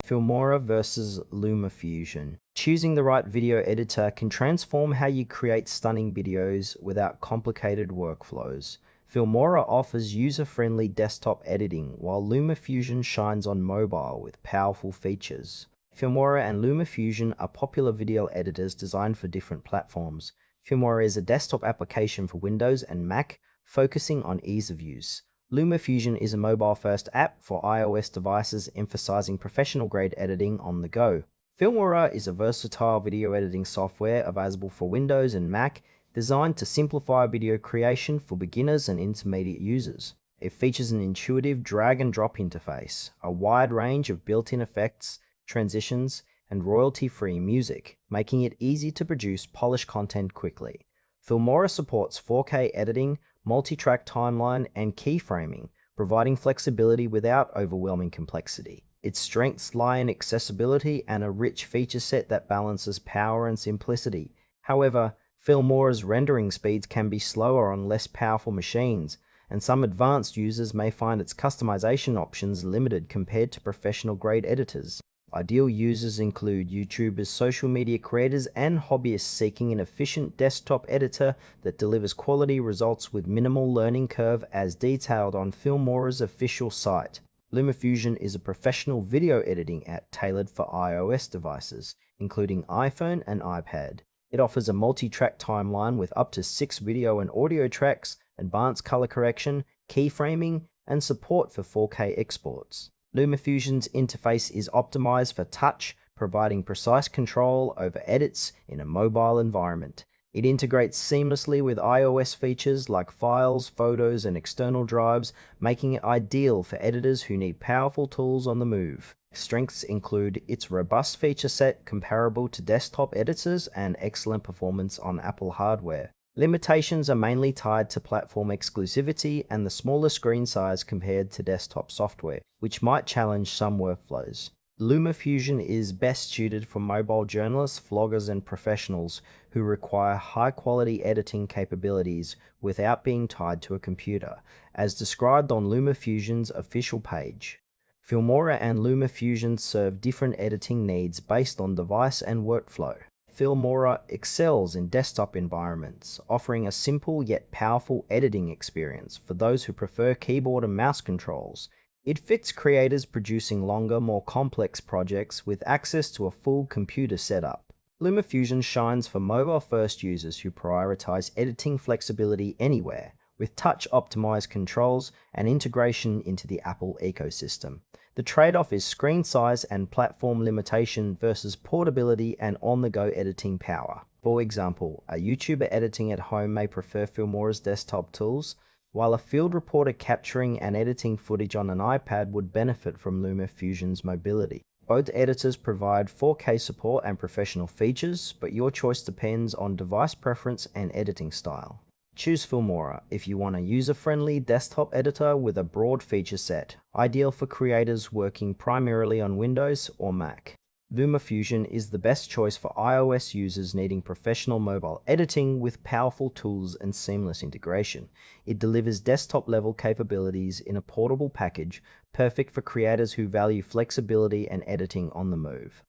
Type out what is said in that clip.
Filmora versus LumaFusion. Choosing the right video editor can transform how you create stunning videos without complicated workflows. Filmora offers user-friendly desktop editing, while LumaFusion shines on mobile with powerful features. Filmora and LumaFusion are popular video editors designed for different platforms. Filmora is a desktop application for Windows and Mac, focusing on ease of use. LumaFusion is a mobile-first app for iOS devices emphasizing professional-grade editing on the go. Filmora is a versatile video editing software available for Windows and Mac, designed to simplify video creation for beginners and intermediate users. It features an intuitive drag-and-drop interface, a wide range of built-in effects, transitions, and royalty-free music, making it easy to produce polished content quickly. Filmora supports 4K editing, multi-track timeline, and keyframing, providing flexibility without overwhelming complexity. Its strengths lie in accessibility and a rich feature set that balances power and simplicity. However, Filmora's rendering speeds can be slower on less powerful machines, and some advanced users may find its customization options limited compared to professional-grade editors. Ideal users include YouTubers, social media creators, and hobbyists seeking an efficient desktop editor that delivers quality results with minimal learning curve, as detailed on Filmora's official site. LumaFusion is a professional video editing app tailored for iOS devices, including iPhone and iPad. It offers a multi-track timeline with up to 6 video and audio tracks, advanced color correction, keyframing, and support for 4K exports. LumaFusion's interface is optimized for touch, providing precise control over edits in a mobile environment. It integrates seamlessly with iOS features like files, photos, and external drives, making it ideal for editors who need powerful tools on the move. Strengths include its robust feature set comparable to desktop editors and excellent performance on Apple hardware. Limitations are mainly tied to platform exclusivity and the smaller screen size compared to desktop software, which might challenge some workflows. LumaFusion is best suited for mobile journalists, vloggers, and professionals who require high-quality editing capabilities without being tied to a computer, as described on LumaFusion's official page. Filmora and LumaFusion serve different editing needs based on device and workflow. Filmora excels in desktop environments, offering a simple yet powerful editing experience for those who prefer keyboard and mouse controls. It fits creators producing longer, more complex projects with access to a full computer setup. LumaFusion shines for mobile-first users who prioritize editing flexibility anywhere, with touch-optimized controls and integration into the Apple ecosystem. The trade-off is screen size and platform limitation versus portability and on-the-go editing power. For example, a YouTuber editing at home may prefer Filmora's desktop tools, while a field reporter capturing and editing footage on an iPad would benefit from LumaFusion's mobility. Both editors provide 4K support and professional features, but your choice depends on device preference and editing style. Choose Filmora if you want a user-friendly desktop editor with a broad feature set, ideal for creators working primarily on Windows or Mac. LumaFusion is the best choice for iOS users needing professional mobile editing with powerful tools and seamless integration. It delivers desktop-level capabilities in a portable package, perfect for creators who value flexibility and editing on the move.